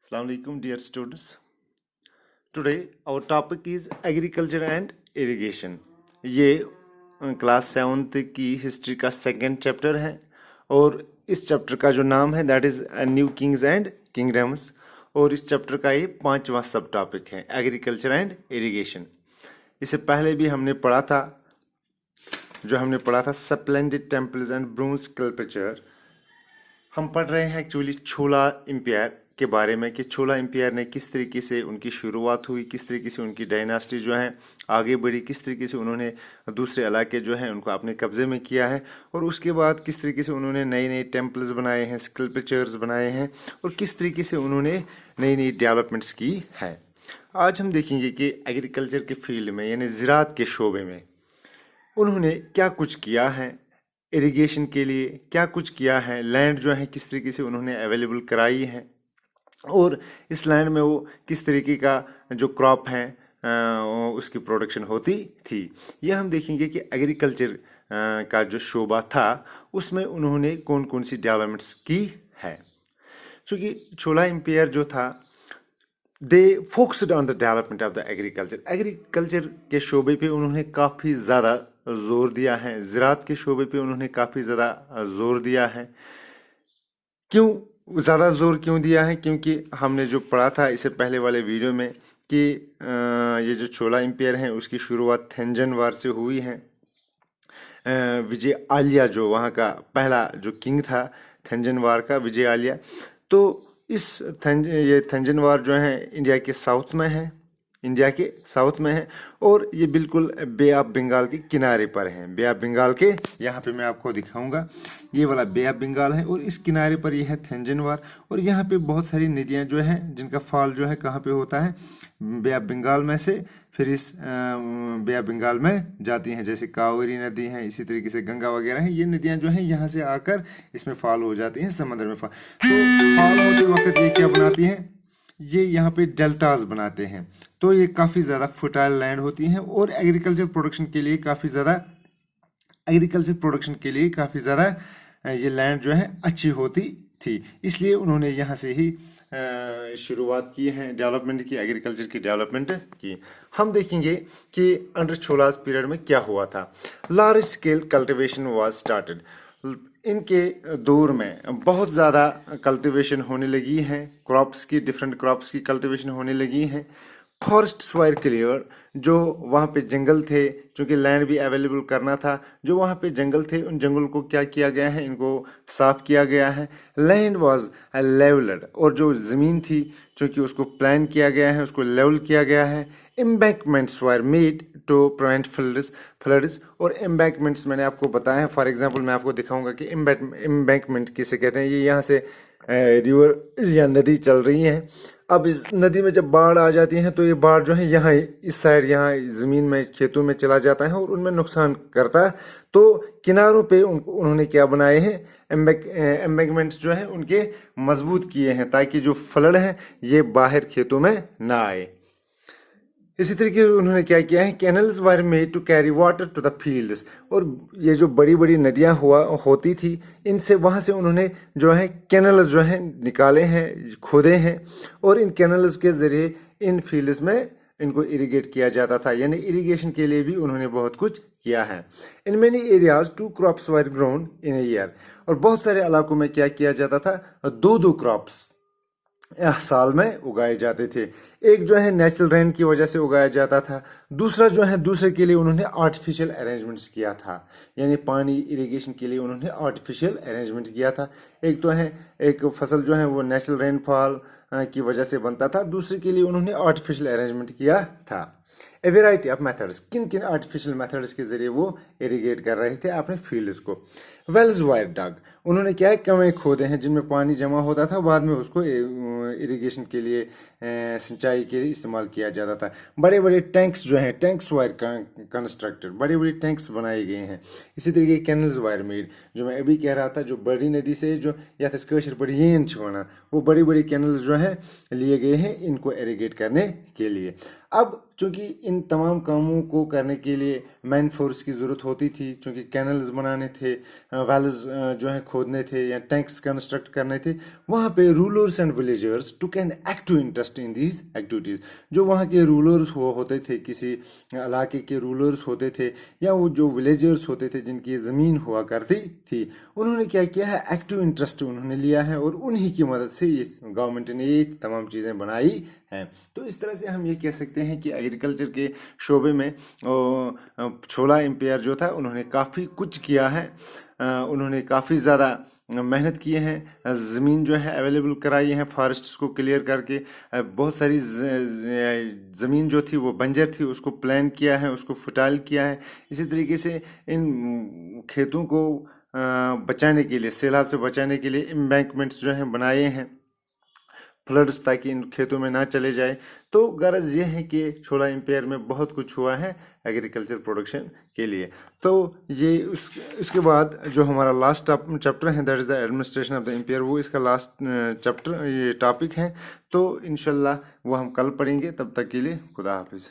Assalamu alaikum, dear students. Today our topic is agriculture and irrigation. ये class 7th की history का second chapter है और इस चैप्टर का जो नाम है that is new Kings and kingdoms और इस चैप्टर का ये 5वां सब टॉपिक है एग्रीकल्चर एंड इरिगेशन। इससे पहले भी हमने पढ़ा था splendid temples and bronze sculpture. हम पढ़ रहे हैं एक्चुअली छोला एम्पायर के बारे में कि छोला एम्पायर ने किस तरीके से उनकी शुरुआत हुई, किस तरीके से उनकी डायनास्टी जो है आगे बढ़ी, किस तरीके से उन्होंने दूसरे इलाके जो हैं उनको अपने कब्जे में किया है और उसके बाद किस तरीके से उन्होंने नए नए टेम्पल्स बनाए हैं, स्कल्पचर्स बनाए हैं और किस तरीके से उन्होंने नई नई डेवलपमेंट्स की है। आज हम देखेंगे कि एग्रीकल्चर के फील्ड में यानी ज़राअत के शोबे में उन्होंने क्या कुछ किया है, इरिगेशन के लिए क्या कुछ किया है, लैंड जो है किस तरीके से उन्होंने अवेलेबल कराई है और इस लैंड में वो किस तरीके का जो क्रॉप है उसकी प्रोडक्शन होती थी। ये हम देखेंगे कि एग्रीकल्चर का जो शोबा था उसमें उन्होंने कौन कौन सी डेवलपमेंट्स की है। क्योंकि छोला एम्पायर जो था they focused on the development of the agriculture के शोबे पे उन्होंने काफ़ी ज़्यादा जोर दिया है, ज़राअत के शोबे पे उन्होंने काफ़ी ज़्यादा जोर दिया है। क्यों ज़्यादा जोर क्यों दिया है? क्योंकि हमने जो पढ़ा था इससे पहले वाले वीडियो में कि ये जो छोला एम्पायर है उसकी शुरुआत थेंजन वार से हुई है। विजय आलिया जो वहाँ का पहला जो किंग था थेंजन वार का, विजय आलिया, तो ये थेंजन वार जो है इंडिया के साउथ में है और ये बिल्कुल बे ऑफ बंगाल के किनारे पर है। बे ऑफ बंगाल के यहाँ पे मैं आपको दिखाऊंगा, ये वाला बे ऑफ बंगाल है और इस किनारे पर ये है थेंजन वार और यहाँ पे बहुत सारी नदियाँ जो हैं जिनका फॉल जो है कहाँ पे होता है, बे ऑफ बंगाल में से फिर इस बे ऑफ बंगाल में जाती हैं। जैसे कावेरी नदी है, इसी तरीके से गंगा वगैरह है, ये नदियाँ जो हैं यहाँ से आकर इसमें फॉल हो जाती हैं समंदर में। तो फॉल होते वक्त ये क्या बनाती हैं, ये यहाँ पे डेल्टाज बनाते हैं। तो ये काफ़ी ज़्यादा फर्टाइल लैंड होती हैं और एग्रीकल्चर प्रोडक्शन के लिए काफ़ी ज़्यादा ये लैंड जो है अच्छी होती थी। इसलिए उन्होंने यहाँ से ही शुरुआत की है डेवलपमेंट की, एग्रीकल्चर की डेवलपमेंट की। हम देखेंगे कि अंडर छोलास पीरियड में क्या हुआ था। Large scale cultivation was started. इनके दौर में बहुत ज़्यादा कल्टीवेशन होने लगी है, डिफरेंट क्रॉप्स की कल्टीवेशन होने लगी है। फॉरेस्ट्स वर क्लियर, जो वहाँ पे जंगल थे, क्योंकि लैंड भी अवेलेबल करना था, जो वहाँ पे जंगल थे उन जंगल को क्या किया गया है, इनको साफ किया गया है। लैंड वाज लेवल्ड, और जो ज़मीन थी चूँकि उसको प्लान किया गया है, उसको लेवल किया गया है। Embankments were made to prevent floods, और एम्बैंकमेंट्स मैंने आपको बताया है। फॉर एग्जांपल मैं आपको दिखाऊंगा कि एम्बैंकमेंट किसे कहते हैं। ये यहाँ से रिवर या नदी चल रही है, अब इस नदी में जब बाढ़ आ जाती है तो ये बाढ़ जो है यहाँ इस साइड यहाँ ज़मीन में खेतों में चला जाता है और उनमें नुकसान करता है। तो किनारों पे उन्होंने क्या बनाए हैं, एम्बैंकमेंट्स जो है उनके मजबूत किए हैं ताकि जो फ्लड है ये बाहर खेतों में ना आए। इसी तरीके से उन्होंने क्या किया है, canals were made to carry water to the fields, और ये जो बड़ी बड़ी नदियाँ होती थी इनसे वहाँ से उन्होंने जो है कैनल्स जो है निकाले हैं, खोदे हैं और इन कैनल्स के ज़रिए इन फील्ड्स में इनको इरिगेट किया जाता था। यानी इरिगेशन के लिए भी उन्होंने बहुत कुछ किया है। In many areas 2 crops were grown in a year, और बहुत सारे इलाकों में क्या किया जाता था, 2 क्रॉप्स साल में उगाए जाते थे। एक जो है नेचुरल रेन की वजह से उगाया जाता था, दूसरा जो है दूसरे के लिए उन्होंने आर्टिफिशियल अरेंजमेंट्स किया था, यानी पानी इरिगेशन के लिए उन्होंने आर्टिफिशियल अरेंजमेंट किया था। एक तो है एक फसल जो है वो नेचुरल रेनफॉल की वजह से बनता था, दूसरे के लिए उन्होंने आर्टिफिशियल अरेंजमेंट किया था। ए वेराइटी ऑफ मेथड्स, किन किन आर्टिफिशियल मेथड्स के जरिए वो इरिगेट कर रहे थे अपने फील्ड्स को। वेल्स वायर डग, उन्होंने क्या है कुएं खोदे हैं जिनमें पानी जमा होता था, बाद में उसको इरिगेशन के लिए सिंचाई के लिए इस्तेमाल किया जाता था। बड़े बड़े टैंक्स जो हैं, टैंक्स वायर कंस्ट्रक्टेड, बड़े बड़े टैंक्स बनाए गए हैं। इसी तरीके कैनल्स वायर मेड, जो मैं अभी कह रहा था, जो बड़ी नदी से जो या कशर बड़ी येन छुआना, वो बड़ी बड़ी कैनल्स जो हैं लिए गए हैं इनको इरिगेट करने के लिए। अब चूंकि इन तमाम कामों को करने के लिए मैन फोर्स की ज़रूरत होती थी, चूंकि कैनल्स बनाने थे, वेल्स जो है खोदने थे या टैंक्स कंस्ट्रक्ट करने थे, वहाँ पे rulers and villagers rulers took an active interest in these activities. जो वहाँ के रूलर्स होते थे, किसी इलाके के रूलर्स होते थे या वो जो विलेजर्स होते थे जिनकी ज़मीन हुआ करती थी, उन्होंने क्या किया है, एक्टिव इंटरेस्ट उन्होंने लिया है और उन्हीं की मदद से इस गवर्नमेंट ने ये तमाम चीज़ें बनाई हैं। तो इस तरह से हम ये कह सकते हैं कि एग्रीकल्चर के शोबे में छोला एम्पायर जो था उन्होंने काफ़ी कुछ किया है। उन्होंने काफ़ी ज़्यादा मेहनत किए हैं, ज़मीन जो है अवेलेबल कराई है, फॉरेस्ट्स को क्लियर करके बहुत सारी ज़मीन जो थी वो बंजर थी उसको प्लान किया है, उसको फर्टाइल किया है। इसी तरीके से इन खेतों को बचाने के लिए, सैलाब से बचाने के लिए एम्बैंकमेंट्स जो हैं बनाए हैं, फ्लड्स, ताकि इन खेतों में ना चले जाए। तो गरज ये है कि छोला एम्पायर में बहुत कुछ हुआ है एग्रीकल्चर प्रोडक्शन के लिए। तो ये इसके बाद जो हमारा लास्ट चैप्टर है that is the administration of the empire, वो इसका लास्ट चैप्टर ये टॉपिक है। तो इंशाल्लाह वो हम कल पढ़ेंगे। तब तक के लिए खुदा हाफिज़।